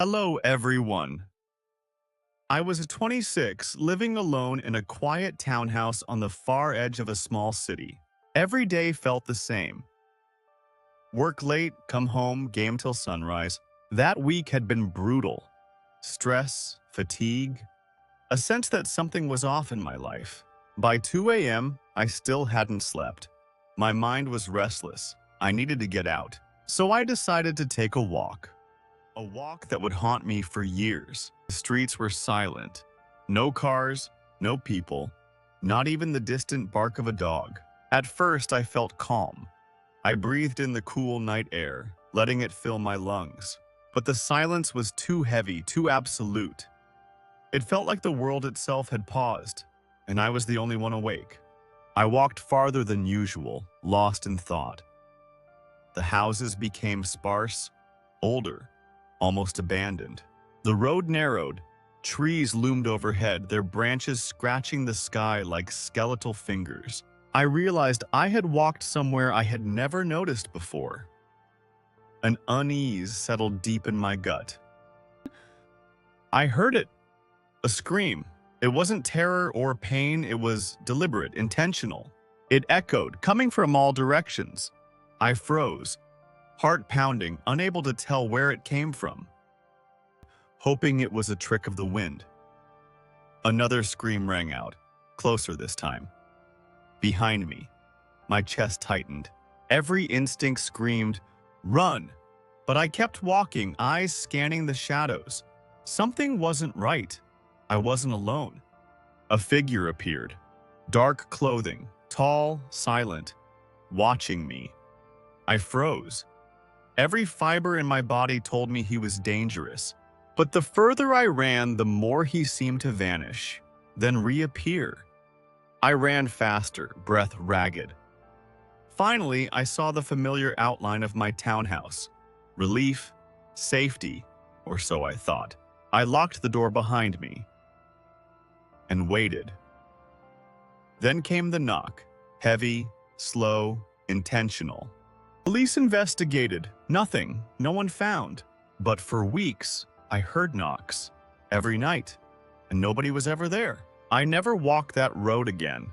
Hello, everyone. I was 26, living alone in a quiet townhouse on the far edge of a small city. Every day felt the same. Work late, come home, game till sunrise. That week had been brutal. Stress, fatigue, a sense that something was off in my life. By 2 a.m., I still hadn't slept. My mind was restless. I needed to get out. So I decided to take a walk. A walk that would haunt me for years. The streets were silent. No cars, no people, not even the distant bark of a dog. At first, I felt calm. I breathed in the cool night air, letting it fill my lungs. But the silence was too heavy, too absolute. It felt like the world itself had paused, and I was the only one awake. I walked farther than usual, lost in thought. The houses became sparse, older, almost abandoned. The road narrowed. Trees loomed overhead, their branches scratching the sky like skeletal fingers. I realized I had walked somewhere I had never noticed before. An unease settled deep in my gut. I heard it. A scream. It wasn't terror or pain, it was deliberate, intentional. It echoed, coming from all directions. I froze, heart pounding, unable to tell where it came from, hoping it was a trick of the wind. Another scream rang out, closer this time. Behind me, my chest tightened. Every instinct screamed, "Run!" But I kept walking, eyes scanning the shadows. Something wasn't right. I wasn't alone. A figure appeared, dark clothing, tall, silent, watching me. I froze. Every fiber in my body told me he was dangerous. But the further I ran, the more he seemed to vanish, then reappear. I ran faster, breath ragged. Finally, I saw the familiar outline of my townhouse. Relief, safety, or so I thought. I locked the door behind me and waited. Then came the knock, heavy, slow, intentional. Police investigated. Nothing. No one found. But for weeks, I heard knocks. Every night. And nobody was ever there. I never walked that road again.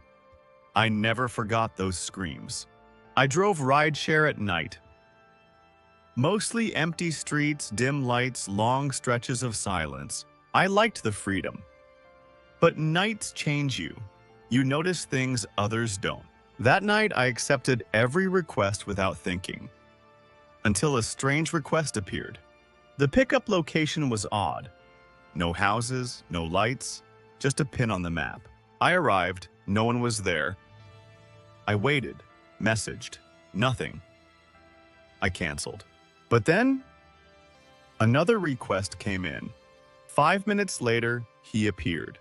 I never forgot those screams. I drove rideshare at night. Mostly empty streets, dim lights, long stretches of silence. I liked the freedom. But nights change you. You notice things others don't. That night, I accepted every request without thinking. Until a strange request appeared. The pickup location was odd. No houses, no lights, just a pin on the map. I arrived, no one was there. I waited, messaged, nothing. I canceled. But then, another request came in. 5 minutes later, he appeared.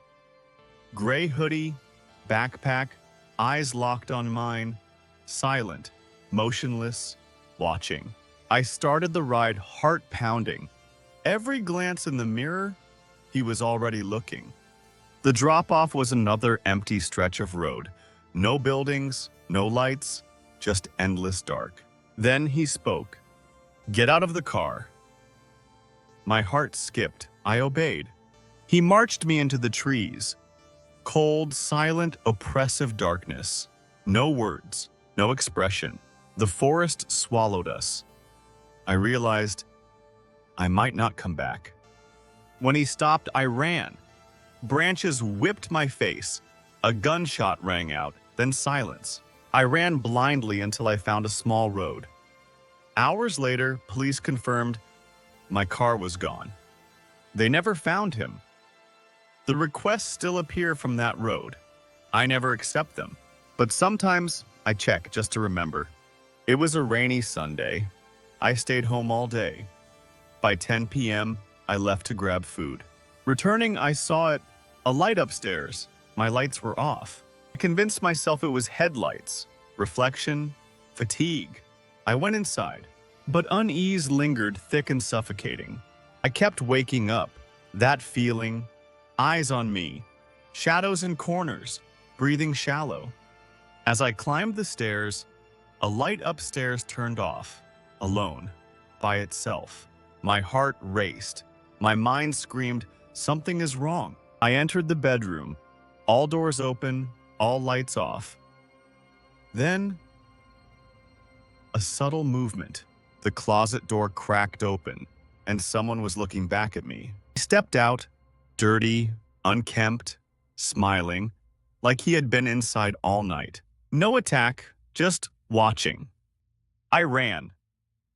Gray hoodie, backpack, eyes locked on mine, silent, motionless, watching. I started the ride, heart pounding. Every glance in the mirror, he was already looking. The drop-off was another empty stretch of road. No buildings, no lights, just endless dark. Then he spoke. "Get out of the car." My heart skipped. I obeyed. He marched me into the trees. Cold, silent, oppressive darkness. No words, no expression. The forest swallowed us. I realized I might not come back. When he stopped, I ran. Branches whipped my face. A gunshot rang out, then silence. I ran blindly until I found a small road. Hours later, police confirmed my car was gone. They never found him. The requests still appear from that road. I never accept them, but sometimes I check just to remember. It was a rainy Sunday. I stayed home all day. By 10 p.m., I left to grab food. Returning, I saw it, a light upstairs. My lights were off. I convinced myself it was headlights, reflection, fatigue. I went inside, but unease lingered, thick and suffocating. I kept waking up, that feeling, eyes on me, shadows in corners, breathing shallow. As I climbed the stairs, a light upstairs turned off, alone, by itself. My heart raced. My mind screamed, something is wrong. I entered the bedroom, all doors open, all lights off. Then, a subtle movement. The closet door cracked open, and someone was looking back at me. He stepped out, dirty, unkempt, smiling, like he had been inside all night. No attack, just watching. I ran.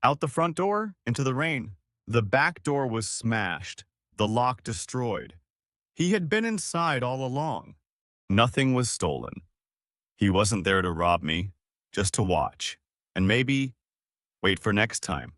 Out the front door, into the rain. The back door was smashed, the lock destroyed. He had been inside all along. Nothing was stolen. He wasn't there to rob me, just to watch. And maybe wait for next time.